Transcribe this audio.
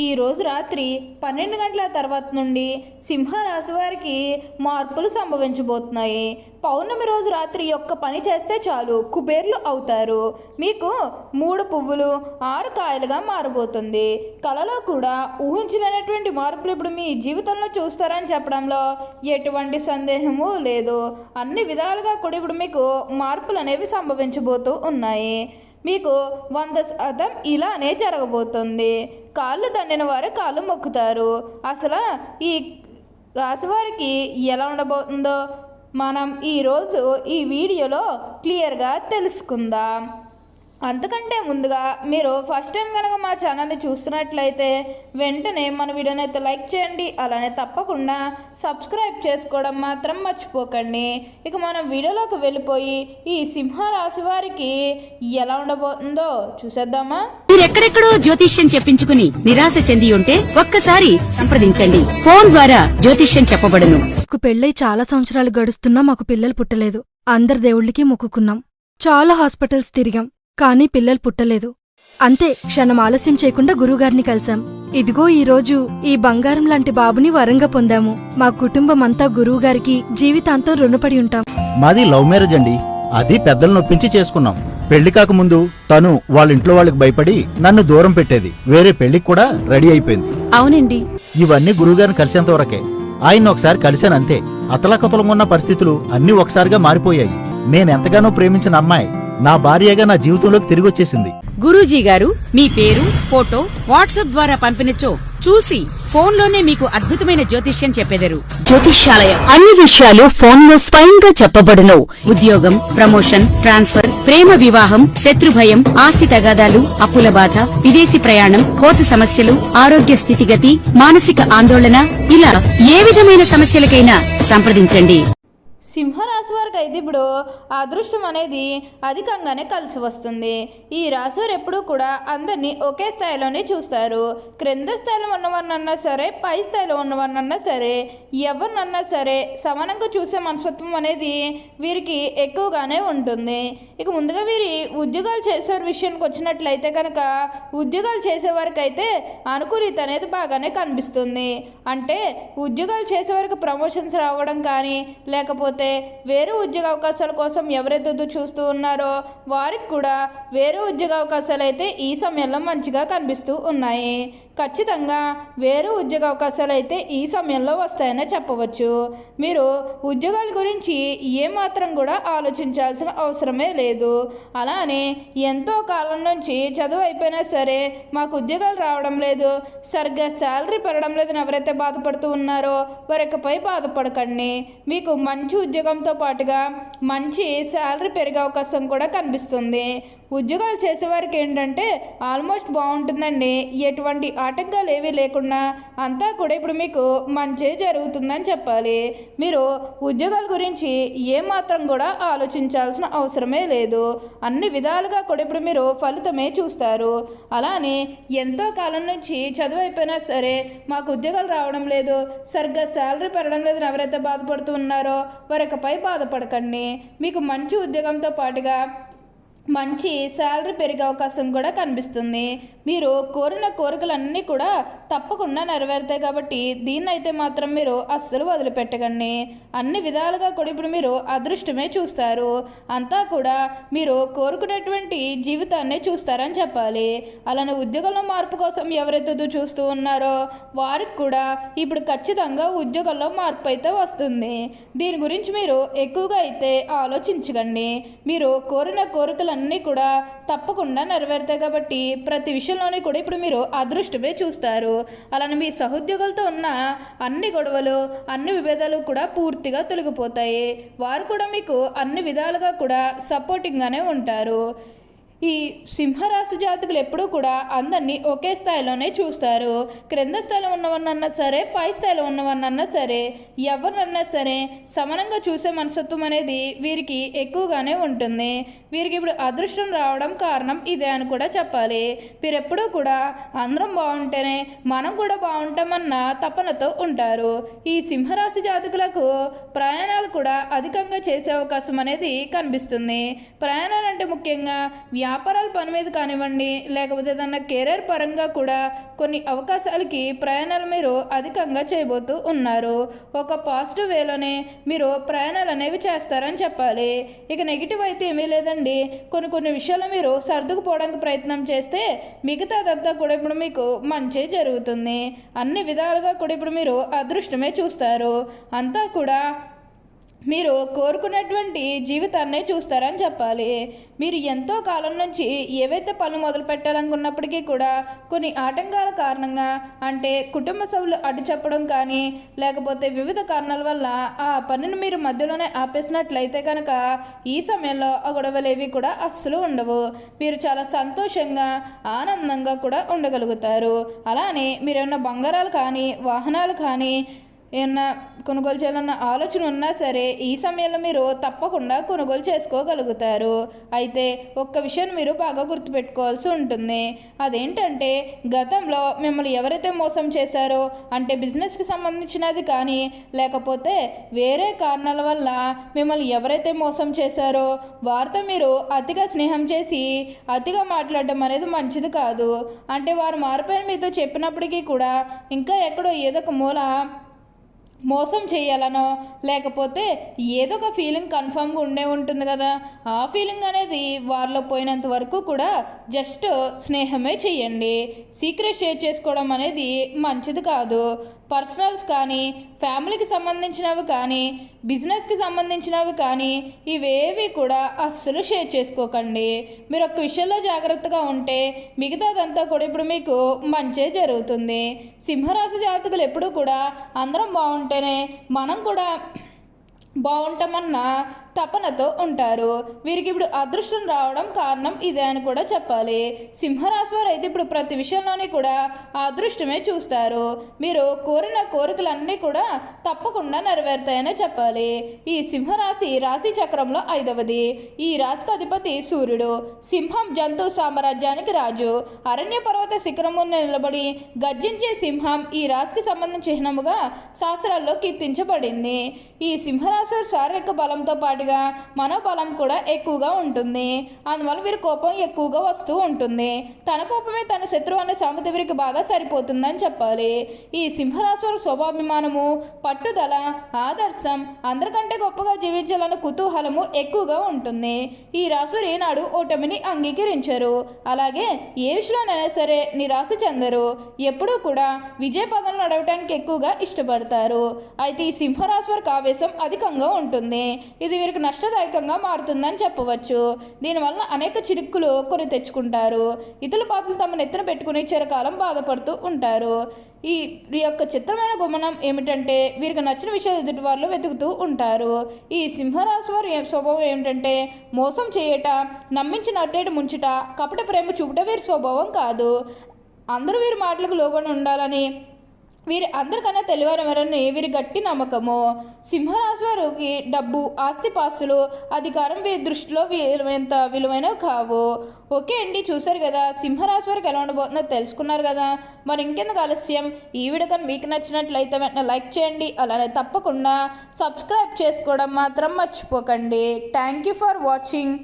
ఈ రోజు రాత్రి 12 గంటల తర్వాత నుండి సింహరాశి వారికి మార్పులు సంభవించబోతున్నాయి. పౌర్ణమి రోజు రాత్రి యొక్క పని చేస్తే చాలు కుబేర్లు అవుతారు. మీకు 3 పువ్వులు 6 కాయలుగా మారబోతుంది. కలలో కూడా ఊహించలేనటువంటి మార్పులు ఇప్పుడు మీ జీవితంలో చూస్తారని చెప్పడంలో ఎటువంటి సందేహము లేదు. అన్ని విధాలుగా కూడా ఇప్పుడు మీకు మార్పులు అనేవి సంభవించబోతూ ఉన్నాయి. మీకు 100% ఇలానే జరగబోతుంది. కాళ్ళు దండిన వారు కాళ్ళు మొక్కుతారు. అసలు ఈ రాశివారికి ఎలా ఉండబోతుందో మనం ఈరోజు ఈ వీడియోలో క్లియర్గా తెలుసుకుందాం. అంతకంటే ముందుగా మీరు ఫస్ట్ టైం కనుక మా ఛానల్ని చూస్తున్నట్లయితే వెంటనే మన వీడియోని అయితే లైక్ చేయండి. అలానే తప్పకుండా సబ్స్క్రైబ్ చేసుకోవడం మాత్రం మర్చిపోకండి. ఇక మనం వీడియోలోకి వెళ్ళిపోయి ఈ సింహరాశి వారికి ఎలా ఉండబోతుందో చూసేద్దామా. మీరు ఎక్కడెక్కడో జ్యోతిష్యం చెప్పించుకుని నిరాశ చెంది ఉంటే ఒక్కసారి సంప్రదించండి. ఫోన్ ద్వారా జ్యోతిష్యం చెప్పబడును. పెళ్ళై చాలా సంవత్సరాలు గడుస్తున్నా మాకు పిల్లలు పుట్టలేదు. అందరి దేవుళ్ళకి మొక్కుకున్నాం. చాలా హాస్పిటల్స్ తిరిగాం, కానీ పిల్లలు పుట్టలేదు. అంతే, క్షణం ఆలస్యం చేయకుండా గురువుగారిని కలిశాం. ఇదిగో ఈ రోజు ఈ బంగారం లాంటి బాబుని వరంగా పొందాము. మా కుటుంబం అంతా గురువుగారికి జీవితాంతం రుణపడి ఉంటాం. మాది లవ్ మ్యారేజ్ అండి. అది పెద్దలు నొప్పించి చేసుకున్నాం. పెళ్లి కాకముందు తను వాళ్ళ ఇంట్లో వాళ్ళకి భయపడి నన్ను దూరం పెట్టేది. వేరే పెళ్లికి కూడా రెడీ అయిపోయింది. అవునండి, ఇవన్నీ గురువుగారిని కలిసేంత వరకే. ఆయన్ని ఒకసారి కలిశానంతే. అతలకతలంగా ఉన్న పరిస్థితులు అన్నీ ఒకసారిగా మారిపోయాయి. నేనెంతగానో ప్రేమించిన అమ్మాయి నా భార్యగా నా జీవితంలోకి తిరిగి వచ్చేసింది. గురూజీ గారు మీ పేరు, ఫోటో వాట్సాప్ ద్వారా పంపినచో చూసి ఫోన్లోనే మీకు అద్భుతమైన జ్యోతిష్యం చెప్పెదరు. జ్యోతిష్యాలయం అన్ని విషయాలు ఫోన్లో స్వయంగా చెప్పబడును. ఉద్యోగం, ప్రమోషన్, ట్రాన్స్ఫర్, ప్రేమ వివాహం, శత్రుభయం, ఆస్తి తగాదాలు, అప్పుల బాధ, విదేశీ ప్రయాణం, కోర్టు సమస్యలు, ఆరోగ్య స్థితిగతి, మానసిక ఆందోళన, ఇలా ఏ విధమైన సమస్యలకైనా సంప్రదించండి. సింహరాశి వారికి అయితే ఇప్పుడు అదృష్టం అనేది అధికంగానే కలిసి వస్తుంది. ఈ రాశి వారు ఎప్పుడూ కూడా అందరినీ ఒకే స్థాయిలోనే చూస్తారు. క్రింద స్థాయిలో ఉన్నవారినన్నా సరే, పై స్థాయిలో ఉన్నవారినన్నా సరే, ఎవరినన్నా సరే సమానంగా చూసే మనస్తత్వం అనేది వీరికి ఎక్కువగానే ఉంటుంది. ఇక ముందుగా వీరి ఉద్యోగాలు చేసే విషయానికి వచ్చినట్లయితే కనుక ఉద్యోగాలు చేసేవారికి అయితే అనుకూలిత అనేది బాగానే కనిపిస్తుంది. అంటే ఉద్యోగాలు చేసేవారికి ప్రమోషన్స్ రావడం కానీ, లేకపోతే వేరే ఉద్యోగ అవకాశాల కోసం ఎవరైతే చూస్తూ ఉన్నారో వారికి కూడా వేరే ఉద్యోగ అవకాశాలు అయితే ఈ సమయంలో మంచిగా కనిపిస్తూ ఉన్నాయి. ఖచ్చితంగా వేరే ఉద్యోగ అవకాశాలు అయితే ఈ సమయంలో వస్తాయనే చెప్పవచ్చు. మీరు ఉద్యోగాల గురించి ఏమాత్రం కూడా ఆలోచించాల్సిన అవసరమే లేదు. అలానే ఎంతో కాలం నుంచి చదువు అయిపోయినా సరే మాకు ఉద్యోగాలు రావడం లేదు, సరిగ్గా శాలరీ పెరగడం లేదని ఎవరైతే బాధపడుతూ ఉన్నారో వారికపై బాధపడకండి. మీకు మంచి ఉద్యోగంతో పాటుగా మంచి శాలరీ పెరిగే అవకాశం కూడా కనిపిస్తుంది. ఉద్యోగాలు చేసేవారికి ఏంటంటే ఆల్మోస్ట్ బాగుంటుందండి. ఎటువంటి ఆటంకాలు ఏవీ లేకుండా అంతా కూడా ఇప్పుడు మీకు మంచి జరుగుతుందని చెప్పాలి. మీరు ఉద్యోగాల గురించి ఏమాత్రం కూడా ఆలోచించాల్సిన అవసరమే లేదు. అన్ని విధాలుగా కూడా ఇప్పుడు మీరు ఫలితమే చూస్తారు. అలానే ఎంతో కాలం నుంచి చదువు అయిపోయినా సరే మాకు ఉద్యోగాలు రావడం లేదు, సరిగ్గా శాలరీ పెరగడం లేదని ఎవరైతే బాధపడుతూ ఉన్నారో వారికపై బాధపడకండి. మీకు మంచి ఉద్యోగంతో పాటుగా మంచి శాలరీ పెరిగే అవకాశం కూడా కనిపిస్తుంది. మీరు కోరిన కోరికలన్నీ కూడా తప్పకుండా నెరవేరుతాయి. కాబట్టి దీన్నైతే మాత్రం మీరు అస్సలు వదిలిపెట్టకండి. అన్ని విధాలుగా కూడా ఇప్పుడు మీరు అదృష్టమే చూస్తారు. అంతా కూడా మీరు కోరుకునేటువంటి జీవితాన్నే చూస్తారని చెప్పాలి. అలానే ఉద్యోగంలో మార్పు కోసం ఎవరైతే చూస్తూ ఉన్నారో వారికి కూడా ఇప్పుడు ఖచ్చితంగా ఉద్యోగంలో మార్పు అయితే వస్తుంది. దీని గురించి మీరు ఎక్కువగా అయితే ఆలోచించకండి. మీరు కోరిన కోరికలన్నీ కూడా తప్పకుండా నెరవేరుతాయి. కాబట్టి ప్రతి విషయంలోనే కూడా ఇప్పుడు మీరు అదృష్టమే చూస్తారు. అలానే మీ సహోద్యోగులతో ఉన్న అన్ని గొడవలు, అన్ని విభేదాలు కూడా పూర్తిగా తొలగిపోతాయి. వారు కూడా మీకు అన్ని విధాలుగా కూడా సపోర్టింగ్గానే ఉంటారు. ఈ సింహరాశి జాతకులు ఎప్పుడూ కూడా అందరినీ ఒకే స్థాయిలోనే చూస్తారు. క్రింద స్థాయిలో ఉన్నవారినన్నా సరే, పై స్థాయిలో ఉన్నవారినన్నా సరే, ఎవరినన్నా సరే సమానంగా చూసే మనస్తత్వం అనేది వీరికి ఎక్కువగానే ఉంటుంది. వీరికి ఇప్పుడు అదృష్టం రావడం కారణం ఇదే అని కూడా చెప్పాలి. వీరెప్పుడూ కూడా అందరం బాగుంటేనే మనం కూడా బాగుంటామన్న తపనతో ఉంటారు. ఈ సింహరాశి జాతకులకు ప్రయాణాలు కూడా అధికంగా చేసే అవకాశం అనేది కనిపిస్తుంది. ప్రయాణాలు అంటే ముఖ్యంగా వ్యాపారాల పని మీద కానివ్వండి, లేకపోతే ఏదన్నా కెరీర్ పరంగా కూడా కొన్ని అవకాశాలకి ప్రయాణాలు మీరు అధికంగా చేయబోతూ ఉన్నారు. ఒక పాజిటివ్ వేలోనే మీరు ప్రయాణాలు అనేవి చేస్తారని చెప్పాలి. ఇక నెగిటివ్ అయితే ఏమీ లేదండి. కొన్ని విషయాలు మీరు సర్దుకుపోవడానికి ప్రయత్నం చేస్తే మిగతాదంతా కూడా ఇప్పుడు మీకు మంచి జరుగుతుంది. అన్ని విధాలుగా కూడా ఇప్పుడు మీరు అదృష్టమే చూస్తారు. అంతా కూడా మీరు కోరుకున్నటువంటి జీవితాన్నే చూస్తారని చెప్పాలి. మీరు ఎంతో కాలం నుంచి ఏవైతే పనులు మొదలు పెట్టాలనుకున్నప్పటికీ కూడా కొన్ని ఆటంకాల కారణంగా, అంటే కుటుంబ సభ్యులు అడ్డు చెప్పడం కానీ, లేకపోతే వివిధ కారణాల వల్ల ఆ పనిని మీరు మధ్యలోనే ఆపేసినట్లయితే కనుక ఈ సమయంలో ఆ గొడవలేవి కూడా అస్సలు ఉండవు. మీరు చాలా సంతోషంగా ఆనందంగా కూడా ఉండగలుగుతారు. అలానే మీరేమన్నా బంగారాలు కానీ, వాహనాలు కానీ ఏమన్నా కొనుగోలు చేయాలన్న ఆలోచన ఉన్నా సరే ఈ సమయంలో మీరు తప్పకుండా కొనుగోలు చేసుకోగలుగుతారు. అయితే ఒక్క విషయాన్ని మీరు బాగా గుర్తుపెట్టుకోవాల్సి ఉంటుంది. అదేంటంటే గతంలో మిమ్మల్ని ఎవరైతే మోసం చేశారో, అంటే బిజినెస్కి సంబంధించినది కానీ, లేకపోతే వేరే కారణాల వల్ల మిమ్మల్ని ఎవరైతే మోసం చేశారో వారితో మీరు అతిగా స్నేహం చేసి అతిగా మాట్లాడడం అనేది మంచిది కాదు. అంటే వారు మారిపోయిన మీతో చెప్పినప్పటికీ కూడా ఇంకా ఎక్కడో ఏదో ఒక మూల మోసం చేయాలనో, లేకపోతే ఏదో ఒక ఫీలింగ్ కన్ఫామ్గా ఉండే ఉంటుంది కదా, ఆ ఫీలింగ్ అనేది వారిలో పోయినంత వరకు కూడా జస్ట్ స్నేహమే చేయండి. సీక్రెట్ షేర్ చేసుకోవడం అనేది మంచిది కాదు. పర్సనల్స్ కానీ, ఫ్యామిలీకి సంబంధించినవి కానీ, బిజినెస్కి సంబంధించినవి కానీ ఇవేవి కూడా అస్సలు షేర్ చేసుకోకండి. మీరు ఒక్క విషయంలో జాగ్రత్తగా ఉంటే మిగతాదంతా కూడా ఇప్పుడు మీకు మంచే జరుగుతుంది. సింహరాశి జాతకులు ఎప్పుడూ కూడా అందరం బాగుంటేనే మనం కూడా బాగుంటామన్న తపనతో ఉంటారు. వీరికి ఇప్పుడు అదృష్టం రావడం కారణం ఇదే అని కూడా చెప్పాలి. సింహరాశి వారు అయితే ఇప్పుడు ప్రతి విషయంలోనే కూడా ఆ అదృష్టమే చూస్తారు. మీరు కోరిన కోరికలన్నీ కూడా తప్పకుండా నెరవేరుతాయనే చెప్పాలి. ఈ సింహరాశి రాశి చక్రంలో 5వది. ఈ రాశికి అధిపతి సూర్యుడు. సింహం జంతు సామ్రాజ్యానికి రాజు. అరణ్య పర్వత శిఖరం ముందు నిలబడి గర్జించే సింహం ఈ రాశికి సంబంధించిన చిహ్నముగా శాస్త్రాల్లో కీర్తించబడింది. ఈ సింహరాశి శారీరక బలంతో పాటుగా మనోబలం కూడా ఎక్కువగా ఉంటుంది. అందువల్ల వీరి కోపం ఎక్కువగా వస్తూ ఉంటుంది. తన కోపమే తన శత్రువు అనే సామెత వీరికి బాగా సరిపోతుందని చెప్పాలి. ఈ సింహరాశి స్వభాభిమానము, పట్టుదల, ఆదర్శం, అందరికంటే గొప్పగా జీవించాలన్న కుతూహలము ఎక్కువగా ఉంటుంది. ఈ రాశి ఏనాడు ఓటమిని అంగీకరించరు. అలాగే ఏ విషయంలోనైనా సరే నిరాశ చెందరు. ఎప్పుడూ కూడా విజయ పదంలో నడవటానికి ఎక్కువగా ఇష్టపడతారు. అయితే ఈ సింహరాశి వారికి ఆవేశం అధికంగా ఉంటుంది. ఇది వీరికి నష్టదాయకంగా మారుతుందని చెప్పవచ్చు. దీనివల్ల అనేక చిరుక్కులు కొని తెచ్చుకుంటారు. ఇతరుల బాధలు తమ నెత్తిన పెట్టుకుని చిరకాలం బాధపడుతూ ఉంటారు. ఈ యొక్క చిత్రమైన గుణం ఏమిటంటే వీరికి నచ్చిన విషయాలు ఎదుటి వాళ్ళు వెతుకుతూ ఉంటారు. ఈ సింహరాశి వారి స్వభావం ఏమిటంటే మోసం చేయట, నమ్మించిన అట్టేట ముంచుట, కపట ప్రేమ చూపుట వీరి స్వభావం కాదు. అందరూ వీరి మాటలకు లోబడి ఉండాలని, వీరి అందరికన్నా తెలివైనవారని వీరి గట్టి నమ్మకము. సింహరాశి వారికి డబ్బు, ఆస్తిపాస్తులు, అధికారం వీరి దృష్టిలో ఎంత విలువైనవి కావు. ఓకే అండి, చూసారు కదా సింహరాశి వారికి ఎలా ఉండబోతుందో తెలుసుకున్నారు కదా. మరి ఇంకెందుకు ఆలస్యం, ఈ వీడియో కానీ మీకు నచ్చినట్లయితే వెంటనే లైక్ చేయండి. అలానే తప్పకుండా సబ్స్క్రైబ్ చేసుకోవడం మాత్రం మర్చిపోకండి. Thank you for watching.